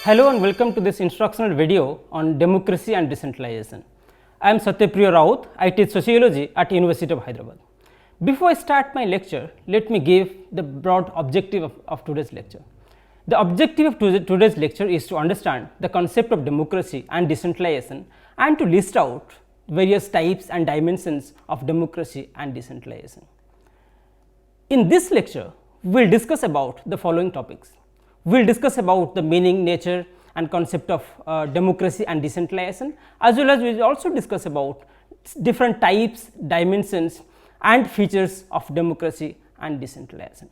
Hello and welcome to this instructional video on democracy and decentralization. I am Satyapriya Rout. I teach sociology at University of Hyderabad. Before I start my lecture, let me give the broad objective of today's lecture. The objective of today's lecture is to understand the concept of democracy and decentralization and to list out various types and dimensions of democracy and decentralization. In this lecture, we will discuss about the following topics. We will discuss about the meaning, nature and concept of democracy and decentralization, as well as we will also discuss about different types, dimensions and features of democracy and decentralization.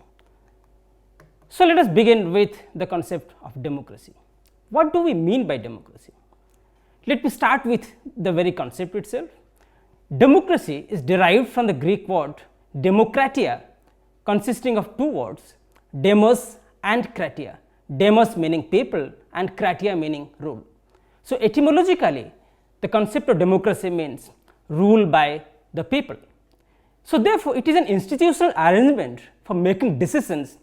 So, let us begin with the concept of democracy. What do we mean by democracy? Let me start with the very concept itself. Democracy is derived from the Greek word demokratia, consisting of two words, demos and kratia. Demos meaning people and kratia meaning rule. So, etymologically the concept of democracy means rule by the people. So, therefore, it is an institutional arrangement for making decisions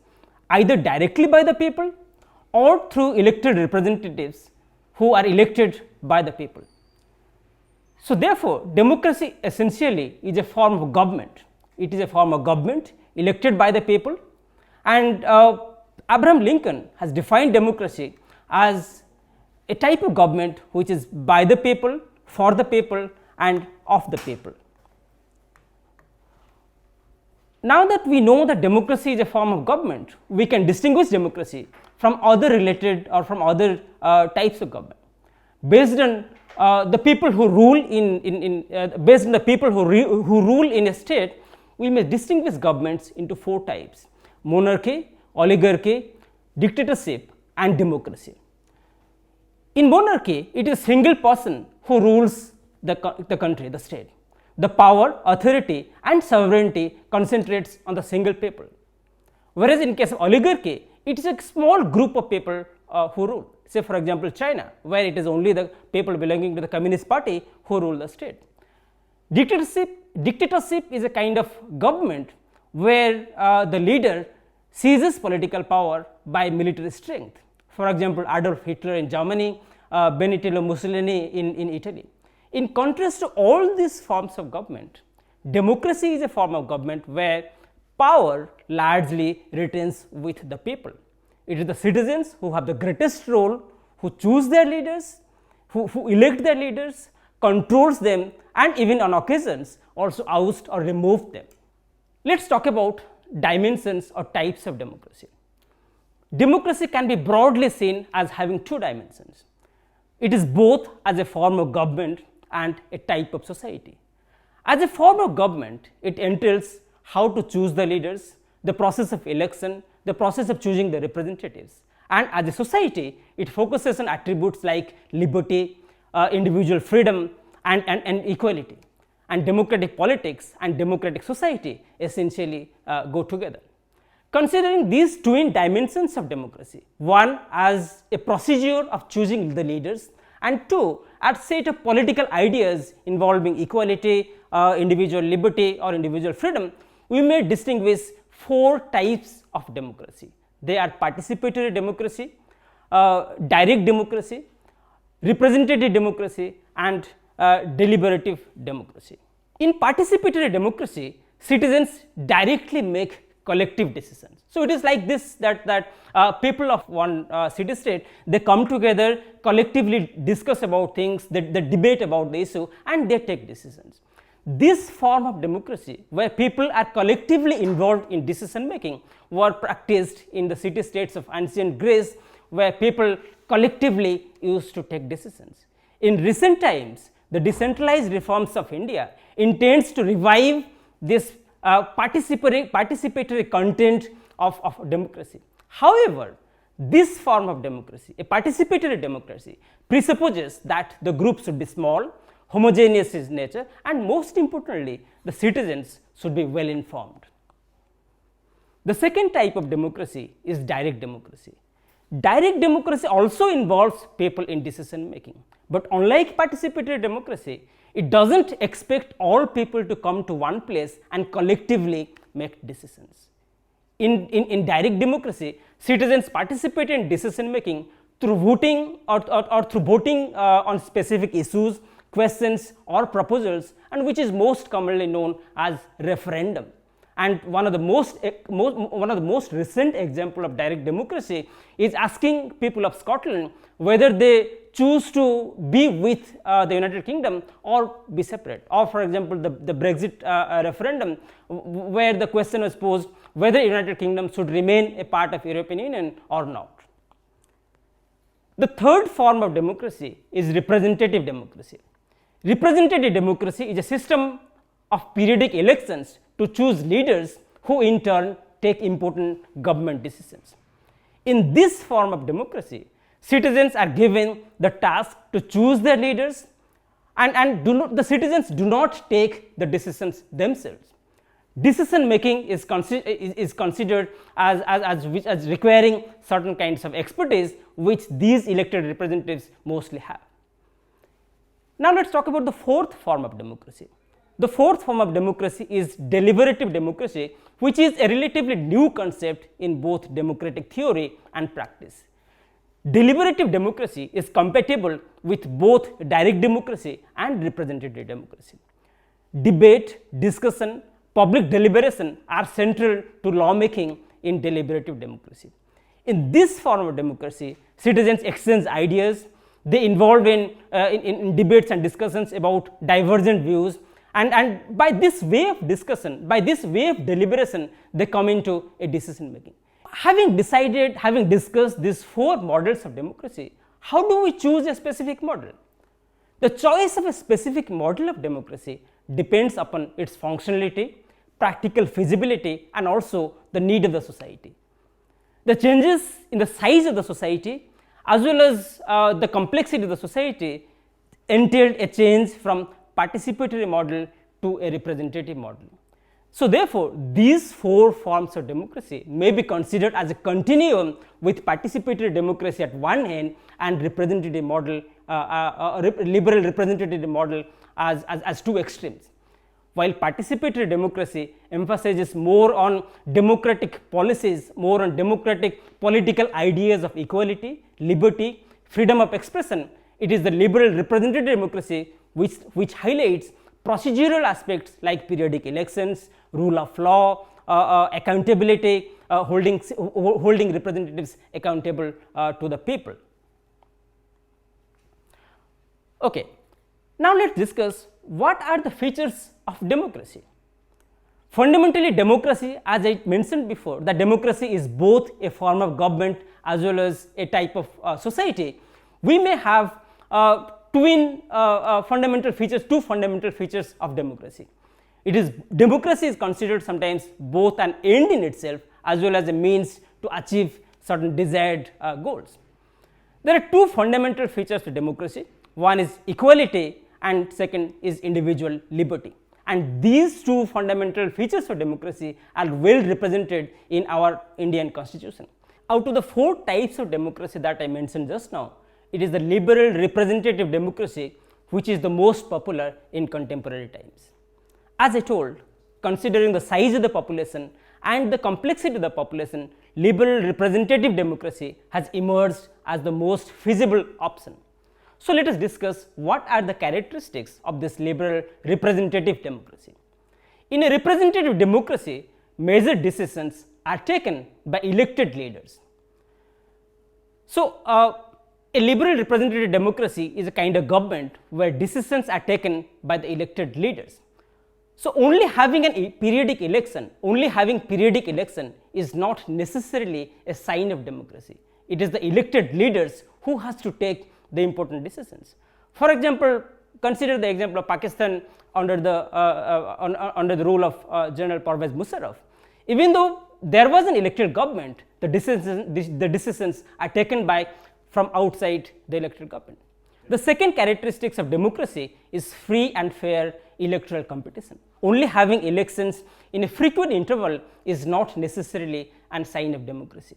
either directly by the people or through elected representatives who are elected by the people. So, therefore, democracy essentially is a form of government. It is a form of government elected by the people, and Abraham Lincoln has defined democracy as a type of government which is by the people, for the people and of the people. Now that we know that democracy is a form of government, we can distinguish democracy from other related or from other types of government. Based on the people who rule based on the people who rule in a state, we may distinguish governments into four types: monarchy, oligarchy, dictatorship and democracy. In monarchy, it is a single person who rules the country, the state. The power, authority and sovereignty concentrates on the single people. Whereas in case of oligarchy, it is a small group of people who rule. Say for example, China, where it is only the people belonging to the Communist Party who rule the state. Dictatorship is a kind of government where the leader seizes political power by military strength. For example, Adolf Hitler in Germany, Benito Mussolini in Italy. In contrast to all these forms of government, democracy is a form of government where power largely retains with the people. It is the citizens who have the greatest role, who choose their leaders, who elect their leaders, controls them and even on occasions also oust or remove them. Let us talk about dimensions or types of democracy. Democracy can be broadly seen as having two dimensions. It is both as a form of government and a type of society. As a form of government, it entails how to choose the leaders, the process of election, the process of choosing the representatives. And as a society, it focuses on attributes like liberty, individual freedom and equality. And democratic politics and democratic society essentially go together. Considering these twin dimensions of democracy, one as a procedure of choosing the leaders and two as set of political ideas involving equality, individual liberty or individual freedom, we may distinguish four types of democracy. They are participatory democracy, direct democracy, representative democracy and deliberative democracy. In participatory democracy, citizens directly make collective decisions. So, it is like this that people of one city state, they come together, collectively discuss about things, they debate about the issue and they take decisions. This form of democracy where people are collectively involved in decision making were practiced in the city states of ancient Greece, where people collectively used to take decisions. In recent times, the decentralized reforms of India intends to revive this participatory content of democracy. However, this form of democracy, a participatory democracy, presupposes that the group should be small, homogeneous in nature and most importantly, the citizens should be well informed. The second type of democracy is direct democracy. Direct democracy also involves people in decision making, but unlike participatory democracy, it does not expect all people to come to one place and collectively make decisions. In direct democracy, citizens participate in decision making through voting or through voting on specific issues, questions or proposals, and which is most commonly known as referendum. And one of the most recent example of direct democracy is asking people of Scotland whether they choose to be with the United Kingdom or be separate. Or for example, the Brexit referendum, where the question was posed whether United Kingdom should remain a part of European Union or not. The third form of democracy is representative democracy. Representative democracy is a system of periodic elections to choose leaders who in turn take important government decisions. In this form of democracy, citizens are given the task to choose their leaders, and the citizens do not take the decisions themselves. Decision making is considered as requiring certain kinds of expertise which these elected representatives mostly have. Now let us talk about the fourth form of democracy. The fourth form of democracy is deliberative democracy, which is a relatively new concept in both democratic theory and practice. Deliberative democracy is compatible with both direct democracy and representative democracy. Debate, discussion, public deliberation are central to lawmaking in deliberative democracy. In this form of democracy, citizens exchange ideas, they involve in debates and discussions about divergent views, and by this way of discussion, by this way of deliberation, they come into a decision making. Having discussed these four models of democracy, how do we choose a specific model? The choice of a specific model of democracy depends upon its functionality, practical feasibility, and also the need of the society. The changes in the size of the society as well as the complexity of the society entailed a change from participatory model to a representative model. So therefore, these four forms of democracy may be considered as a continuum, with participatory democracy at one end and representative model, liberal representative model as two extremes. While participatory democracy emphasizes more on democratic policies, more on democratic political ideas of equality, liberty, freedom of expression, it is the liberal representative democracy which highlights procedural aspects like periodic elections, rule of law, accountability, holding representatives accountable to the people. Okay. Now let us discuss what are the features of democracy. Fundamentally, democracy, as I mentioned before, the democracy is both a form of government as well as a type of society. We may have two fundamental features of democracy. Democracy is considered sometimes both an end in itself as well as a means to achieve certain desired goals. There are two fundamental features to democracy. One is equality and second is individual liberty. And these two fundamental features of democracy are well represented in our Indian Constitution. Out of the four types of democracy that I mentioned just now, it is the liberal representative democracy which is the most popular in contemporary times. As I told, considering the size of the population and the complexity of the population, liberal representative democracy has emerged as the most feasible option. So let us discuss what are the characteristics of this liberal representative democracy. In a representative democracy, major decisions are taken by elected leaders. So a liberal representative democracy is a kind of government where decisions are taken by the elected leaders. So only having a periodic election is not necessarily a sign of democracy. It is the elected leaders who has to take the important decisions. For example, consider the example of Pakistan under the rule of General Pervez Musharraf. Even though there was an elected government, the decisions are taken from outside the elected government. The second characteristics of democracy is free and fair electoral competition. Only having elections in a frequent interval is not necessarily a sign of democracy.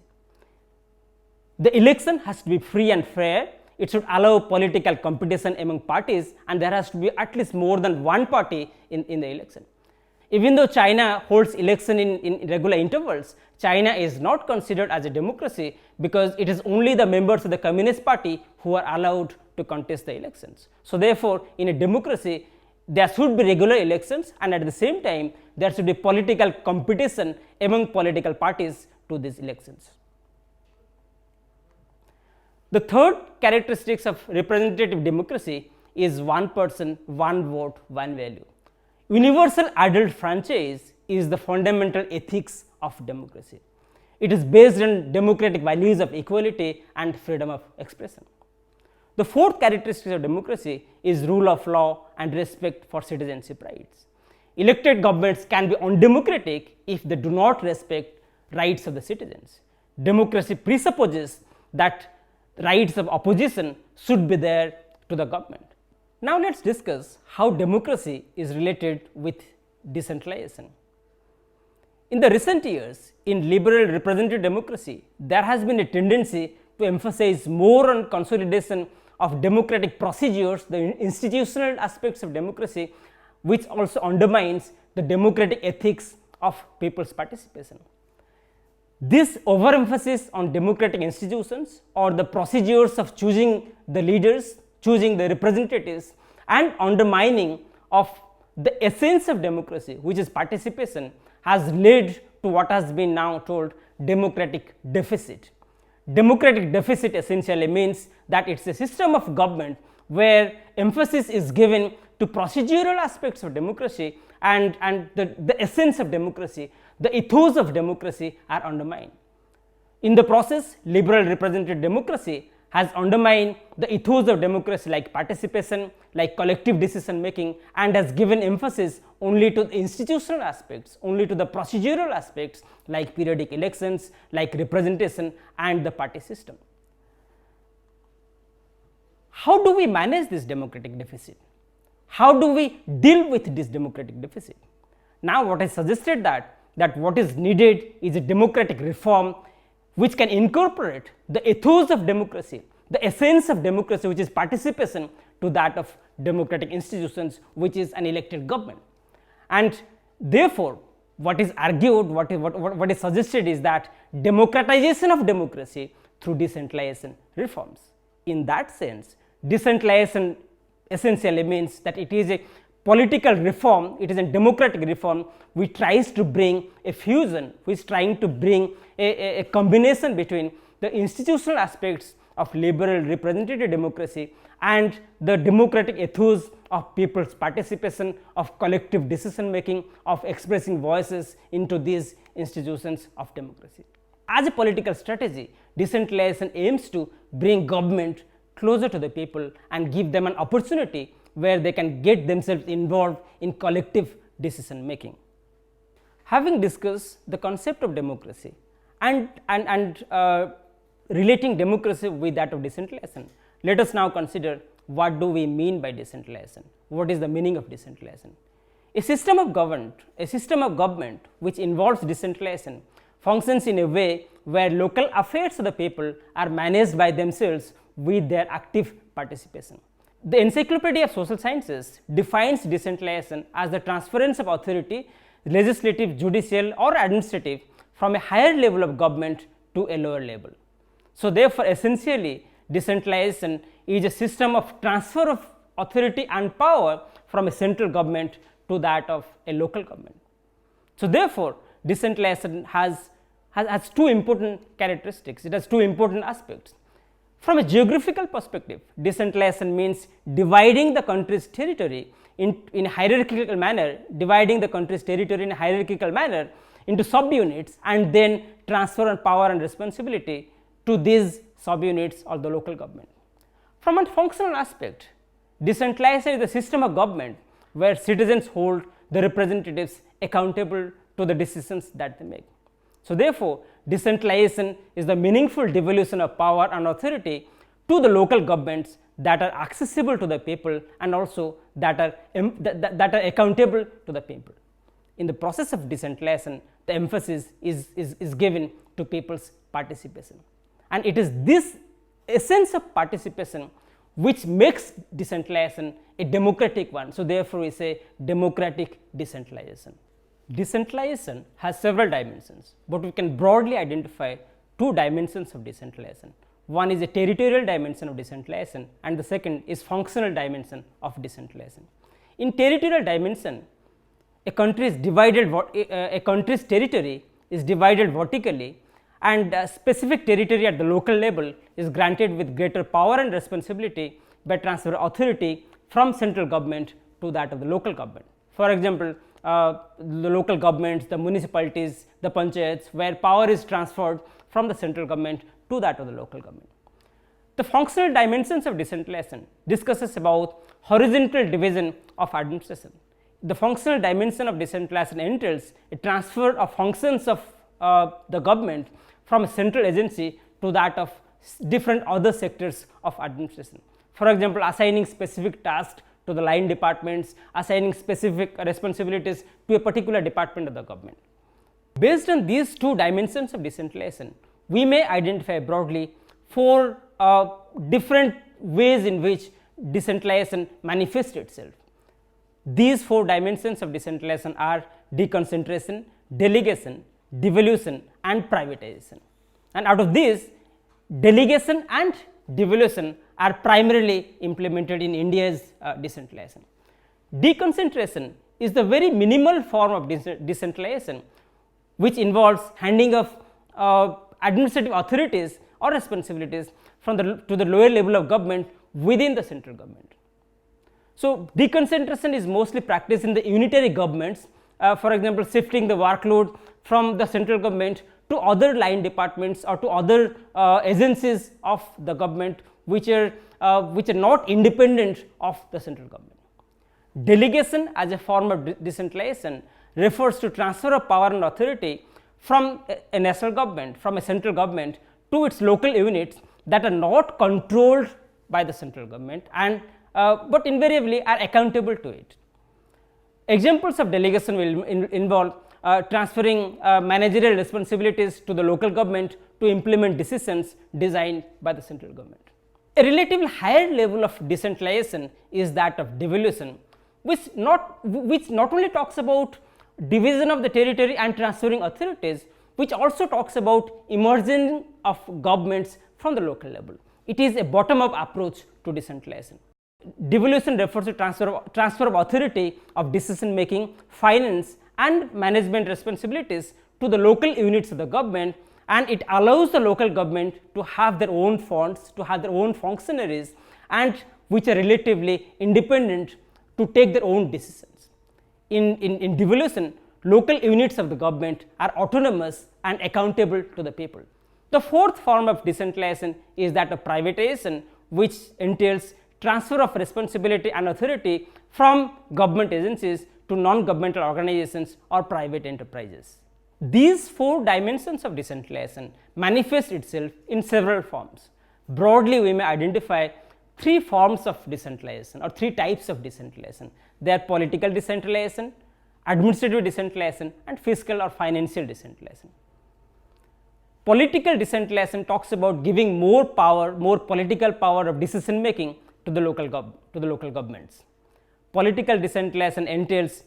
The election has to be free and fair. It should allow political competition among parties, and there has to be at least more than one party in the election. Even though China holds election in regular intervals, China is not considered as a democracy because it is only the members of the Communist Party who are allowed to contest the elections. So therefore, in a democracy, there should be regular elections, and at the same time there should be political competition among political parties to these elections. The third characteristics of representative democracy is one person, one vote, one value. Universal adult franchise is the fundamental ethics of democracy. It is based on democratic values of equality and freedom of expression. The fourth characteristic of democracy is rule of law and respect for citizenship rights. Elected governments can be undemocratic if they do not respect rights of the citizens. Democracy presupposes that rights of opposition should be there to the government. Now let us discuss how democracy is related with decentralization. In the recent years, in liberal representative democracy, there has been a tendency to emphasize more on consolidation of democratic procedures, the institutional aspects of democracy, which also undermines the democratic ethics of people's participation. This overemphasis on democratic institutions or the procedures of choosing the leaders, choosing the representatives, and undermining of the essence of democracy, which is participation, has led to what has been now told democratic deficit. Democratic deficit essentially means that it is a system of government where emphasis is given to procedural aspects of democracy, and the essence of democracy, the ethos of democracy are undermined. In the process, liberal representative democracy has undermined the ethos of democracy like participation, like collective decision making, and has given emphasis only to the institutional aspects, only to the procedural aspects like periodic elections, like representation and the party system. How do we manage this democratic deficit? How do we deal with this democratic deficit? Now what I suggested that what is needed is a democratic reform which can incorporate the ethos of democracy, the essence of democracy, which is participation, to that of democratic institutions, which is an elected government. And therefore, what is argued, what is suggested is that democratization of democracy through decentralization reforms. In that sense, decentralization essentially means that it is a political reform, it is a democratic reform which tries to bring a fusion, which is trying to bring a combination between the institutional aspects of liberal representative democracy and the democratic ethos of people's participation, of collective decision making, of expressing voices into these institutions of democracy. As a political strategy, decentralization aims to bring government closer to the people and give them an opportunity where they can get themselves involved in collective decision making. Having discussed the concept of democracy and relating democracy with that of decentralization, let us now consider what do we mean by decentralization, what is the meaning of decentralization. A system of government which involves decentralization functions in a way where local affairs of the people are managed by themselves with their active participation. The Encyclopedia of Social Sciences defines decentralization as the transference of authority, legislative, judicial or administrative, from a higher level of government to a lower level. So therefore, essentially decentralization is a system of transfer of authority and power from a central government to that of a local government. So therefore, decentralization has two important characteristics, it has two important aspects. From a geographical perspective, decentralization means dividing the country's territory in a hierarchical manner, into subunits, and then transfer on power and responsibility to these subunits or the local government. From a functional aspect, decentralization is a system of government where citizens hold the representatives accountable to the decisions that they make. So therefore, decentralization is the meaningful devolution of power and authority to the local governments that are accessible to the people and also that are accountable to the people. In the process of decentralization, the emphasis is given to people's participation, and it is this essence of participation which makes decentralization a democratic one. So therefore, we say democratic decentralization. Decentralization has several dimensions, but we can broadly identify two dimensions of decentralization. One is a territorial dimension of decentralization and the second is functional dimension of decentralization. In territorial dimension, a country's territory is divided vertically, and specific territory at the local level is granted with greater power and responsibility by transfer of authority from central government to that of the local government. For example, the local governments, the municipalities, the panchayats, where power is transferred from the central government to that of the local government. The functional dimensions of decentralization discusses about horizontal division of administration. The functional dimension of decentralization entails a transfer of functions of the government from a central agency to that of different other sectors of administration. For example, assigning specific tasks to the line departments, assigning specific responsibilities to a particular department of the government. Based on these two dimensions of decentralization, we may identify broadly four different ways in which decentralization manifests itself. These four dimensions of decentralization are deconcentration, delegation, devolution and privatization. And out of these, delegation and devolution are primarily implemented in India's decentralization. Deconcentration is the very minimal form of decentralization, which involves handing of administrative authorities or responsibilities to the lower level of government within the central government. So, deconcentration is mostly practiced in the unitary governments, for example, shifting the workload from the central government to other line departments or to other agencies of the government which are not independent of the central government. Delegation as a form of decentralization refers to transfer of power and authority from a national government, from a central government to its local units that are not controlled by the central government and but invariably are accountable to it. Examples of delegation will involve transferring managerial responsibilities to the local government to implement decisions designed by the central government. A relatively higher level of decentralization is that of devolution, which not only talks about division of the territory and transferring authorities, which also talks about emerging of governments from the local level. It is a bottom-up approach to decentralization. Devolution refers to transfer of authority of decision making, finance and management responsibilities to the local units of the government, and it allows the local government to have their own funds, to have their own functionaries and which are relatively independent to take their own decisions. In devolution, local units of the government are autonomous and accountable to the people. The fourth form of decentralization is that of privatization, which entails transfer of responsibility and authority from government agencies to non-governmental organizations or private enterprises. These four dimensions of decentralization manifest itself in several forms. Broadly, we may identify three forms of decentralization or three types of decentralization. They are political decentralization, administrative decentralization and fiscal or financial decentralization. Political decentralization talks about giving more power, more political power of decision making to the local governments. Political decentralization entails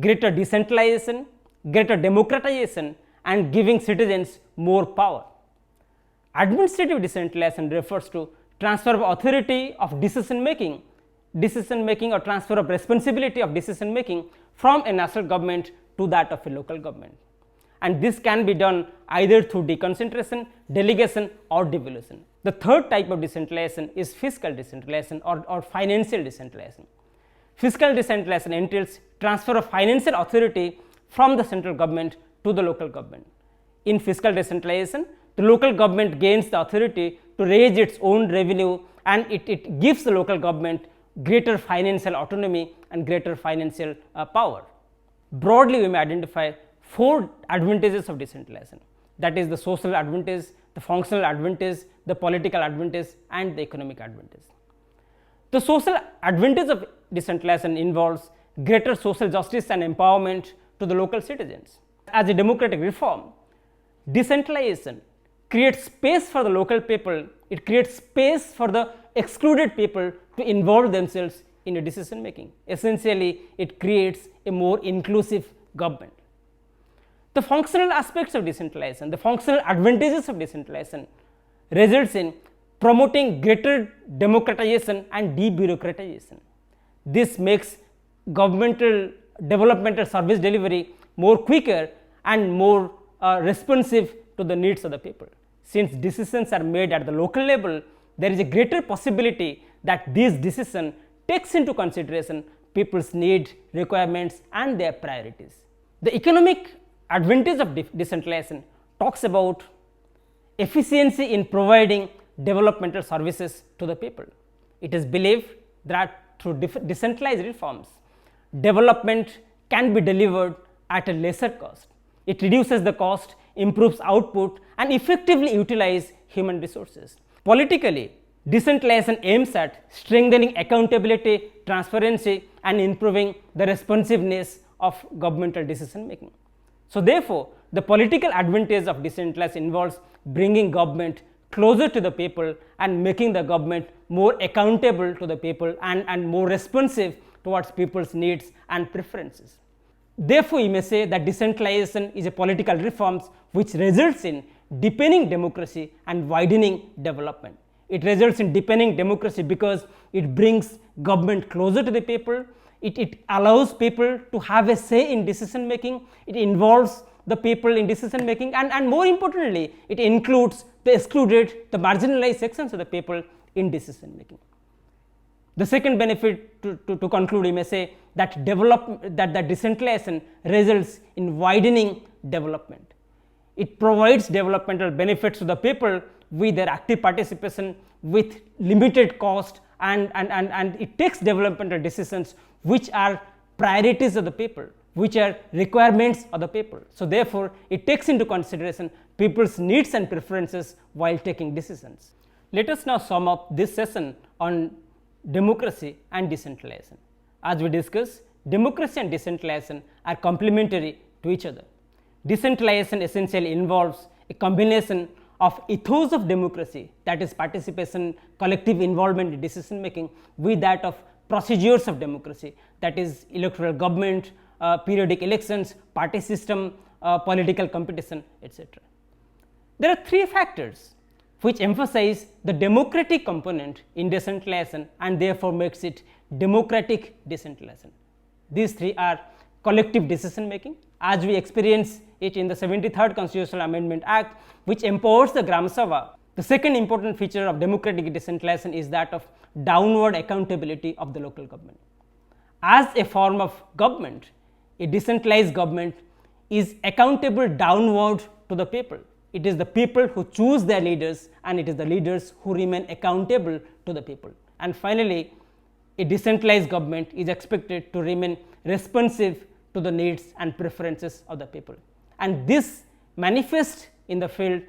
greater decentralization, greater democratization and giving citizens more power. Administrative decentralization refers to transfer of authority of decision making or transfer of responsibility of decision making from a national government to that of a local government. And this can be done either through deconcentration, delegation or devolution. The third type of decentralization is fiscal decentralization or financial decentralization. Fiscal decentralization entails transfer of financial authority from the central government to the local government. In fiscal decentralization, the local government gains the authority to raise its own revenue and it gives the local government greater financial autonomy and greater financial power. Broadly, we may identify four advantages of decentralization, that is the social advantage, the functional advantage, the political advantage and the economic advantage. The social advantage of decentralization involves greater social justice and empowerment to the local citizens. As a democratic reform, decentralization creates space for the local people, it creates space for the excluded people to involve themselves in a decision making. Essentially, it creates a more inclusive government. The functional aspects of decentralization, the functional advantages of decentralization results in promoting greater democratization and debureaucratization. This makes governmental developmental service delivery more quicker and more responsive to the needs of the people. Since decisions are made at the local level, there is a greater possibility that these decisions takes into consideration people's needs, requirements and their priorities. The economic advantage of decentralization talks about efficiency in providing developmental services to the people. It is believed that through decentralized reforms, development can be delivered at a lesser cost. It reduces the cost, improves output and effectively utilizes human resources. Politically, decentralization aims at strengthening accountability, transparency and improving the responsiveness of governmental decision making. So therefore, the political advantage of decentralization involves bringing government closer to the people and making the government more accountable to the people and more responsive towards people's needs and preferences. Therefore, you may say that decentralization is a political reform which results in deepening democracy and widening development. It results in deepening democracy because it brings government closer to the people, it allows people to have a say in decision making, it involves the people in decision making and more importantly, it includes the excluded, the marginalized sections of the people in decision making. The second benefit to conclude, you may say that decentralization results in widening development. It provides developmental benefits to the people with their active participation, with limited cost and it takes developmental decisions which are priorities of the people, which are requirements of the people. So therefore, it takes into consideration people's needs and preferences while taking decisions. Let us now sum up this session on democracy and decentralization. As we discussed, democracy and decentralization are complementary to each other. Decentralization essentially involves a combination of ethos of democracy, that is participation, collective involvement in decision making, with that of procedures of democracy, that is electoral government, periodic elections, party system, political competition, etc. There are three factors which emphasize the democratic component in decentralization and therefore makes it democratic decentralization. These three are collective decision making, as we experience it in the 73rd Constitutional Amendment Act, which empowers the Gram Sabha. The second important feature of democratic decentralization is that of downward accountability of the local government. As a form of government, a decentralized government is accountable downward to the people. It is the people who choose their leaders and it is the leaders who remain accountable to the people. And finally, a decentralized government is expected to remain responsive to the needs and preferences of the people. And this manifests in the field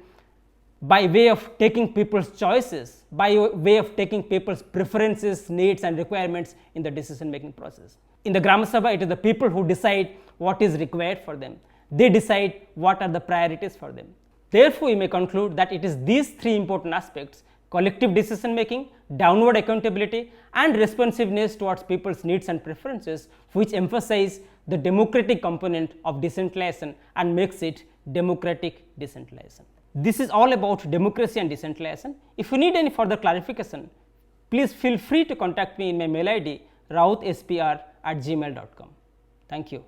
by way of taking people's choices, by way of taking people's preferences, needs and requirements in the decision making process. In the Gram Sabha, it is the people who decide what is required for them. They decide what are the priorities for them. Therefore, we may conclude that it is these three important aspects: collective decision making, downward accountability and responsiveness towards people's needs and preferences, which emphasize the democratic component of decentralization and makes it democratic decentralization. This is all about democracy and decentralization. If you need any further clarification, please feel free to contact me in my mail ID routspr@gmail.com. Thank you.